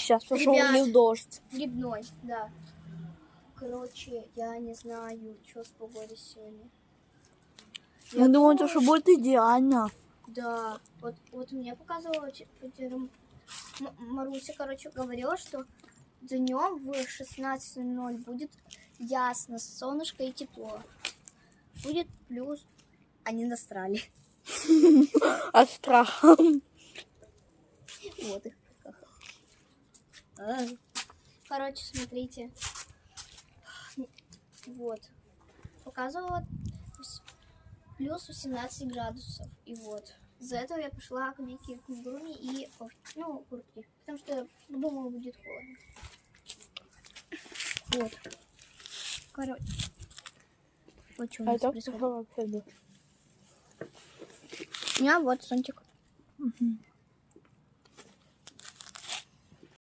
сейчас пошел Ребят. лил дождь. Грибной, да. Короче, я не знаю, что с погодой сегодня. Я думаю, что будет идеально. Да, вот мне показывала Маруся, короче, говорила, что днем в 16:00 будет ясно, солнышко и тепло. Будет плюс... Они насрали. От страха. Вот их. Короче, смотрите. Вот. Показывала плюс 18 градусов. И вот. Из-за этого я пошла к Вике к Мигуруми и куртке. Потому что думала, будет холодно. Вот. Короче. Вот что у нас происходит. У меня вот зонтик.